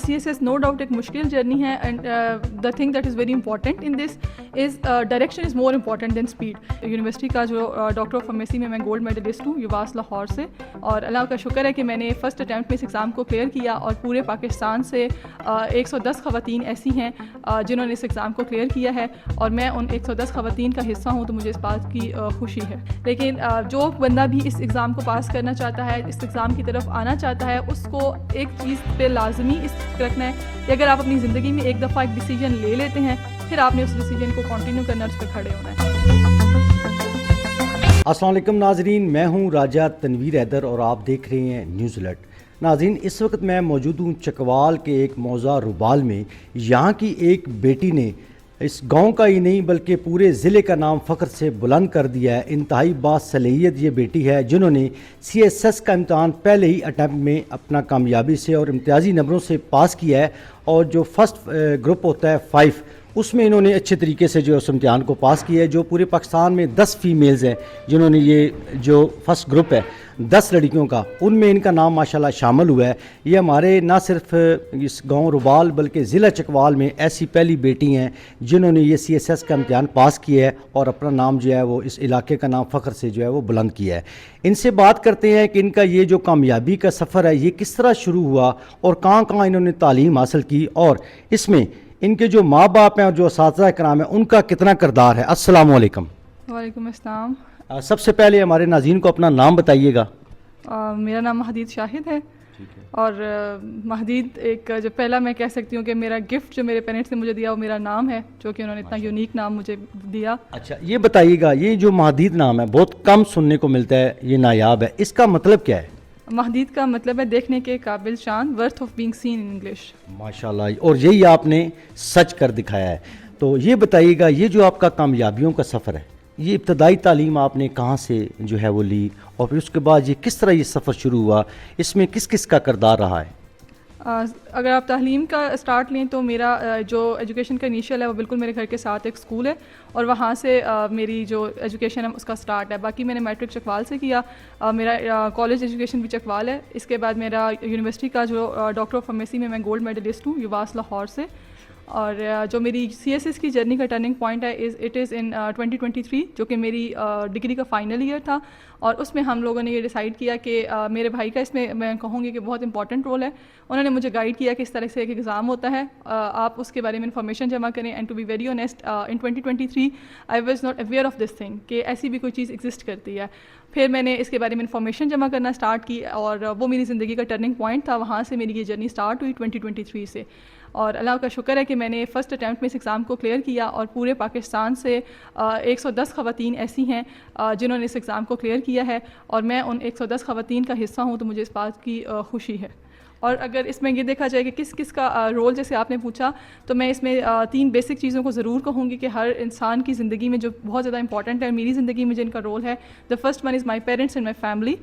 CSS no doubt ایک مشکل journey ہے and the thing that is very important in this is direction is more important than speed. University کا جو doctor of pharmacy میں gold medalist ہوں یواس لاہور سے, اور اللہ کا شکر ہے کہ میں نے فرسٹ اٹیمپٹ میں اس ایگزام کو کلیئر کیا, اور پورے پاکستان سے 110 خواتین ایسی ہیں جنہوں نے اس ایگزام کو کلیئر کیا ہے, اور میں ان 110 خواتین کا حصہ ہوں, تو مجھے اس بات کی خوشی ہے. لیکن جو بندہ بھی اس ایگزام کو پاس کرنا چاہتا ہے, اس ایگزام کی طرف آنا چاہتا ہے, اس کو ایک چیز پہ لازمی اس رکھنا ہے کہ اگر آپ اپنی زندگی میں ایک دفعہ ایک ڈیسیجن لے لیتے ہیں, پھر آپ نے اس ڈیسیجن کو کنٹینیو کرنا, اس پہ کھڑے ہونا ہے. السلام علیکم ناظرین, میں ہوں راجہ تنویر حیدر اور آپ دیکھ رہے ہیں نیوز الرٹ. ناظرین, اس وقت میں موجود ہوں چکوال کے ایک موضع روبال میں. یہاں کی ایک بیٹی نے اس گاؤں کا ہی نہیں بلکہ پورے ضلع کا نام فخر سے بلند کر دیا ہے. انتہائی باصلاحیت یہ بیٹی ہے جنہوں نے CSS کا امتحان پہلے ہی اٹیمپٹ میں اپنا کامیابی سے اور امتیازی نمبروں سے پاس کیا ہے, اور جو فرسٹ گروپ ہوتا ہے 5 اس میں انہوں نے اچھے طریقے سے جو اس امتحان کو پاس کیا ہے. جو پورے پاکستان میں 10 فیمیلز ہیں جنہوں نے یہ جو فرسٹ گروپ ہے 10 لڑکیوں کا, ان میں ان کا نام ماشاءاللہ شامل ہوا ہے. یہ ہمارے نہ صرف اس گاؤں روبال بلکہ ضلع چکوال میں ایسی پہلی بیٹی ہیں جنہوں نے یہ CSS کا امتحان پاس کیا ہے اور اپنا نام جو ہے وہ اس علاقے کا نام فخر سے جو ہے وہ بلند کیا ہے. ان سے بات کرتے ہیں کہ ان کا یہ جو کامیابی کا سفر ہے یہ کس طرح شروع ہوا اور کہاں کہاں انہوں نے تعلیم حاصل کی, اور اس میں ان کے جو ماں باپ ہیں اور جو اساتذہ کرام ہیں ان کا کتنا کردار ہے. السلام علیکم. وعلیکم السلام. سب سے پہلے ہمارے ناظرین کو اپنا نام بتائیے گا. میرا نام مہدید شاہد ہے, اور مہدید ایک جو پہلا میں کہہ سکتی ہوں کہ میرا گفٹ جو میرے پیرنٹس نے مجھے دیا وہ میرا نام ہے, جو کہ انہوں نے اتنا یونیک نام مجھے دیا. اچھا, یہ بتائیے گا, یہ جو مہدید نام ہے بہت کم سننے کو ملتا ہے, یہ نایاب ہے, اس کا مطلب کیا ہے؟ مہدید کا مطلب ہے دیکھنے کے قابل شان, worth of being seen in English. ماشاءاللہ, اور یہی آپ نے سچ کر دکھایا ہے. تو یہ بتائیے گا, یہ جو آپ کا کامیابیوں کا سفر ہے, یہ ابتدائی تعلیم آپ نے کہاں سے جو ہے وہ لی, اور پھر اس کے بعد یہ کس طرح یہ سفر شروع ہوا, اس میں کس کس کا کردار رہا ہے؟ اگر آپ تعلیم کا اسٹارٹ لیں تو میرا جو ایجوکیشن کا انیشیل ہے وہ بالکل میرے گھر کے ساتھ ایک اسکول ہے, اور وہاں سے میری جو ایجوکیشن ہے اس کا اسٹارٹ ہے. باقی میں نے میٹرک چکوال سے کیا, میرا کالج ایجوکیشن بھی چکوال ہے. اس کے بعد میرا یونیورسٹی کا جو ڈاکٹر آف فارمیسی میں گولڈ میڈلسٹ ہوں یواس لاہور سے. اور جو میری CSS کی جرنی کا ٹرننگ پوائنٹ ہے اٹ از ان 2023, جو کہ میری ڈگری کا فائنل ایئر تھا, اور اس میں ہم لوگوں نے یہ ڈیسائیڈ کیا کہ میرے بھائی کا اس میں کہوں گی کہ بہت امپورٹنٹ رول ہے. انہوں نے مجھے گائیڈ کیا کہ اس طرح سے ایک ایگزام ہوتا ہے, آپ اس کے بارے میں انفارمیشن جمع کریں. And to be very honest in 2023 I was not aware of this thing کہ ایسی بھی کوئی چیز ایگزسٹ کرتی ہے. پھر میں نے اس کے بارے میں انفارمیشن جمع کرنا اسٹارٹ کی, اور وہ میری زندگی کا ٹرننگ پوائنٹ تھا. وہاں سے میری یہ جرنی اسٹارٹ ہوئی 2023 سے, اور اللہ کا شکر ہے کہ میں نے فرسٹ اٹیمپٹ میں اس ایگزام کو کلیئر کیا, اور پورے پاکستان سے 110 خواتین ایسی ہیں جنہوں نے اس ایگزام کو کلیئر کیا ہے, اور میں ان 110 خواتین کا حصہ ہوں, تو مجھے اس بات کی خوشی ہے. اور اگر اس میں یہ دیکھا جائے کہ کس کس کا رول جیسے آپ نے پوچھا, تو میں اس میں 3 بیسک چیزوں کو ضرور کہوں گی کہ ہر انسان کی زندگی میں جو بہت زیادہ امپورٹنٹ ہے, میری زندگی میں جن کا رول ہے. The first one is my parents and my family.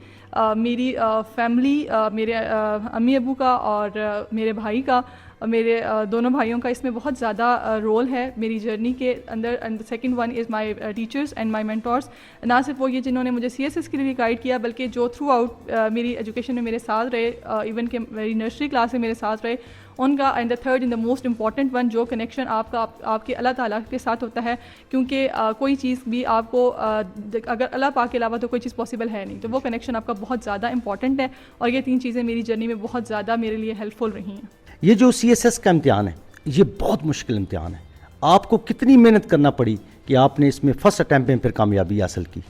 میری فیملی, میرے امی ابو کا اور میرے بھائی کا, میرے دونوں بھائیوں کا اس میں بہت زیادہ رول ہے میری جرنی کے اندر. And second one is my teachers and my mentors. نہ صرف وہ یہ جنہوں نے مجھے CSS کے لیے گائیڈ کیا, بلکہ جو تھرو آؤٹ میری ایجوکیشن میں میرے ساتھ رہے, ایون کہ میری نرسری کلاس میں میرے ساتھ رہے, ان کا. And the third in the most important one, جو کنیکشن آپ کا آپ کے اللہ تعالیٰ کے ساتھ ہوتا ہے, کیونکہ کوئی چیز بھی آپ کو اگر اللہ پاک کے علاوہ تو کوئی چیز پاسبل ہے نہیں, تو وہ کنیکشن آپ کا بہت زیادہ امپورٹنٹ ہے. اور یہ 3 چیزیں میری جرنی میں بہت زیادہ میرے لیے ہیلپ فل رہی ہیں. یہ جو CSS کا امتحان ہے یہ بہت مشکل امتحان ہے. آپ کو کتنی محنت کرنا پڑی کہ آپ نے اس میں فرسٹ اٹیمپٹ میں پھر کامیابی حاصل کی؟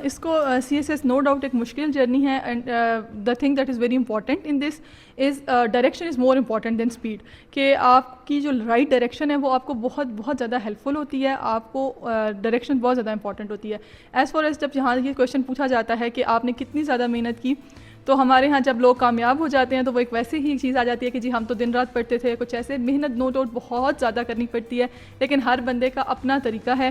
اس کو CSS نو ڈاؤٹ ایک مشکل جرنی ہے, and the thing that is very important in this is direction is more important than speed. کہ آپ کی جو رائٹ ڈائریکشن ہے وہ آپ کو بہت بہت زیادہ ہیلپ فل ہوتی ہے, آپ کو ڈائریکشن بہت زیادہ امپورٹنٹ ہوتی ہے. ایز فار ایز جب جہاں یہ کویشچن پوچھا جاتا ہے کہ آپ نے کتنی زیادہ محنت کی, تو ہمارے ہاں جب لوگ کامیاب ہو جاتے ہیں تو وہ ایک ویسے ہی چیز آ جاتی ہے کہ جی ہم تو دن رات پڑھتے تھے, کچھ ایسے. محنت نو ڈاؤٹ بہت زیادہ کرنی پڑتی ہے, لیکن ہر بندے کا اپنا طریقہ ہے.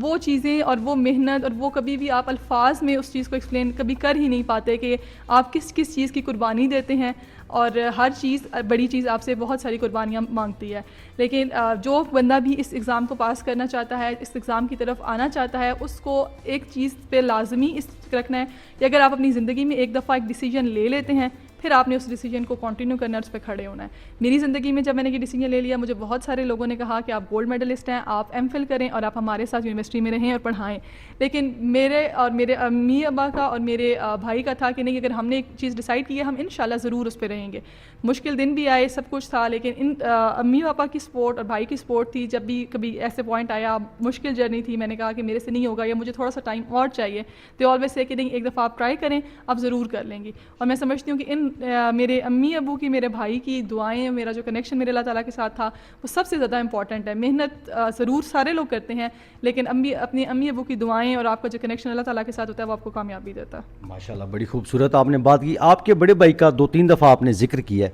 وہ چیزیں اور وہ محنت, اور وہ کبھی بھی آپ الفاظ میں اس چیز کو ایکسپلین کبھی کر ہی نہیں پاتے کہ آپ کس کس چیز کی قربانی دیتے ہیں, اور ہر چیز بڑی چیز آپ سے بہت ساری قربانیاں مانگتی ہے. لیکن جو بندہ بھی اس ایگزام کو پاس کرنا چاہتا ہے, اس ایگزام کی طرف آنا چاہتا ہے, اس کو ایک چیز پہ لازمی اس رکھنا ہے کہ اگر آپ اپنی زندگی میں ایک دفعہ ایک ڈیسیجن لے لیتے ہیں, پھر آپ نے اس ڈیسیجن کو کنٹینیو کرنا ہے, اس پہ کھڑے ہونا ہے. میری زندگی میں جب میں نے یہ ڈیسیجن لے لیا, مجھے بہت سارے لوگوں نے کہا کہ آپ گولڈ میڈلسٹ ہیں, آپ ایم فل کریں اور آپ ہمارے ساتھ یونیورسٹی میں رہیں اور پڑھائیں. لیکن میرے اور میرے امی ابا کا اور میرے بھائی کا تھا کہ نہیں, اگر ہم نے ایک چیز ڈیسائیڈ کی ہے ہم انشاءاللہ ضرور اس پہ رہیں گے. مشکل دن بھی آئے, سب کچھ تھا, لیکن ان امی پاپا کی سپورٹ اور بھائی کی سپورٹ تھی. جب بھی کبھی ایسے پوائنٹ آیا, مشکل جرنی تھی, میں نے کہا کہ میرے سے نہیں ہوگا یا مجھے تھوڑا سا ٹائم اور چاہیے, تو آلویز سے کہ نہیں, ایک دفعہ آپ ٹرائی کریں, آپ ضرور کر لیں گی. اور میں سمجھتی ہوں کہ ان میرے امی ابو کی, میرے بھائی کی دعائیں, میرا جو کنیکشن میرے اللہ تعالیٰ کے ساتھ تھا وہ سب سے زیادہ امپورٹنٹ ہے. محنت ضرور سارے لوگ کرتے ہیں, لیکن اپنی امی ابو کی دعائیں اور آپ کا جو کنیکشن اللہ تعالیٰ کے ساتھ ہوتا ہے وہ آپ کو کامیابی دیتا ہے. ماشاءاللہ, بڑی خوبصورت آپ نے بات کی. آپ کے بڑے بھائی کا 2-3 دفعہ آپ نے ذکر کیا ہے,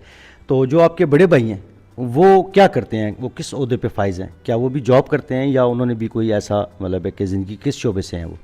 تو جو آپ کے بڑے بھائی ہیں وہ کیا کرتے ہیں, وہ کس عہدے پہ فائز ہیں؟ کیا وہ بھی جاب کرتے ہیں یا انہوں نے بھی کوئی ایسا مطلب ہے کہ زندگی کس شعبے سے ہیں وہ؟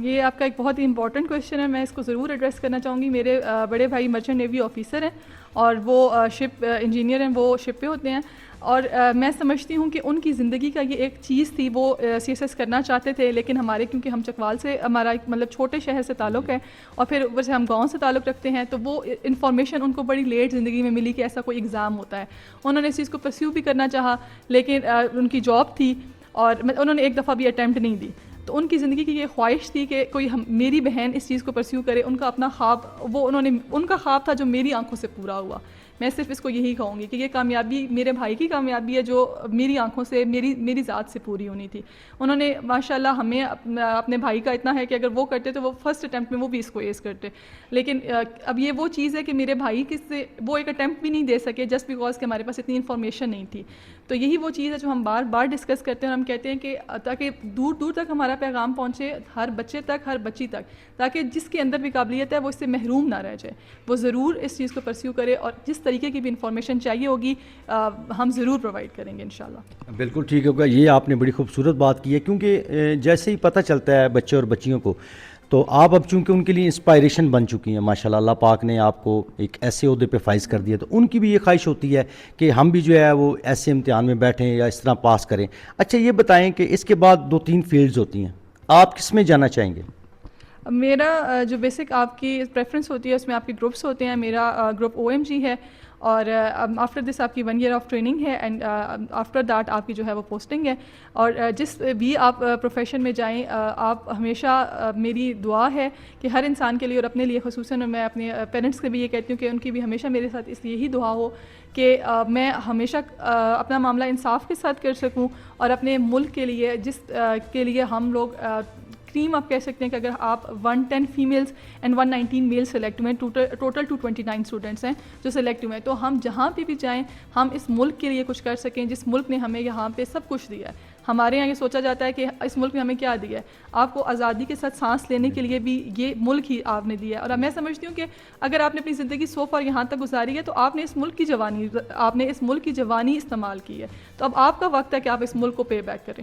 یہ آپ کا ایک بہت ہی امپورٹنٹ کویشچن ہے, میں اس کو ضرور ایڈریس کرنا چاہوں گی. میرے بڑے بھائی مرچنٹ نیوی آفیسر ہیں اور وہ شپ انجینئر ہیں, وہ شپ پہ ہوتے ہیں. اور میں سمجھتی ہوں کہ ان کی زندگی کا یہ ایک چیز تھی, وہ سی ایس ایس کرنا چاہتے تھے, لیکن ہمارے کیونکہ ہم چکوال سے, ہمارا مطلب چھوٹے شہر سے تعلق ہے اور پھر اوپر سے ہم گاؤں سے تعلق رکھتے ہیں, تو وہ انفارمیشن ان کو بڑی لیٹ زندگی میں ملی کہ ایسا کوئی ایگزام ہوتا ہے. انہوں نے اس چیز کو پرسیو بھی کرنا چاہا, لیکن ان کی جاب تھی اور انہوں نے ایک دفعہ بھی اٹیمپٹ نہیں دی. تو ان کی زندگی کی یہ خواہش تھی کہ کوئی میری بہن اس چیز کو پرسیو کرے. ان کا اپنا خواب, وہ ان کا خواب تھا جو میری آنکھوں سے پورا ہوا. میں صرف اس کو یہی کہوں گی کہ یہ کامیابی میرے بھائی کی کامیابی ہے جو میری آنکھوں سے, میری ذات سے پوری ہونی تھی. انہوں نے ماشاءاللہ ہمیں, اپنے بھائی کا اتنا ہے کہ اگر وہ کرتے تو وہ فرسٹ اٹیمپٹ میں وہ بھی اس کو ایس کرتے, لیکن اب یہ وہ چیز ہے کہ میرے بھائی سے وہ ایک اٹیمپٹ بھی نہیں دے سکے جسٹ بیکاز کہ ہمارے پاس اتنی انفارمیشن نہیں تھی. تو یہی وہ چیز ہے جو ہم بار بار ڈسکس کرتے ہیں, اور ہم کہتے ہیں کہ تاکہ دور دور تک ہمارا پیغام پہنچے, ہر بچے تک, ہر بچی تک, تاکہ جس کے اندر بھی قابلیت ہے وہ اس سے محروم نہ رہ جائے, وہ ضرور اس چیز کو پرسیو کرے, اور جس طریقے کی بھی انفارمیشن چاہیے ہوگی ہم ضرور پرووائڈ کریں گے انشاءاللہ. بالکل ٹھیک ہوگا, یہ آپ نے بڑی خوبصورت بات کی ہے, کیونکہ جیسے ہی پتہ چلتا ہے بچے اور بچیوں کو, تو آپ اب چونکہ ان کے لیے انسپائریشن بن چکی ہیں ماشاءاللہ, اللہ پاک نے آپ کو ایک ایسے عہدے پہ فائز کر دیا, تو ان کی بھی یہ خواہش ہوتی ہے کہ ہم بھی جو ہے وہ ایسے امتحان میں بیٹھیں یا اس طرح پاس کریں. اچھا یہ بتائیں کہ اس کے بعد 2-3 فیلڈز ہوتی ہیں, آپ کس میں جانا چاہیں گے؟ میرا جو بیسک آپ کی پریفرنس ہوتی ہے اس میں آپ کے گروپس ہوتے ہیں. میرا گروپ OMG ہے, اور آفٹر دس آپ کی 1 year آف ٹریننگ ہے, اینڈ آفٹر دیٹ آپ کی جو ہے وہ پوسٹنگ ہے. اور جس بھی آپ پروفیشن میں جائیں, آپ ہمیشہ, میری دعا ہے کہ ہر انسان کے لیے اور اپنے لیے خصوصاً, میں اپنے پیرنٹس سے بھی یہ کہتی ہوں کہ ان کی بھی ہمیشہ میرے ساتھ اس لیے ہی دعا ہو کہ میں ہمیشہ اپنا معاملہ انصاف کے ساتھ کر سکوں, اور اپنے ملک کے لیے, جس کے لیے ہم لوگ ٹیم آپ کہہ سکتے ہیں کہ اگر آپ 110 فیمیلز اینڈ 119 میل سلیکٹ ہوئے, ٹوٹل 229 اسٹوڈنٹس ہیں جو سلیکٹ ہوئے ہیں, تو ہم جہاں پہ بھی جائیں ہم اس ملک کے لیے کچھ کر سکیں, جس ملک نے ہمیں یہاں پہ سب کچھ دیا ہے. ہمارے یہاں یہ سوچا جاتا ہے کہ اس ملک نے ہمیں کیا دیا ہے, آپ کو آزادی کے ساتھ سانس لینے کے لیے بھی یہ ملک ہی آپ نے دیا ہے. اور میں سمجھتی ہوں کہ اگر آپ نے اپنی زندگی سو فار یہاں تک گزاری ہے تو آپ نے اس ملک کی جوانی استعمال کی ہے, تو اب آپ کا وقت ہے کہ آپ اس ملک کو پے بیک کریں.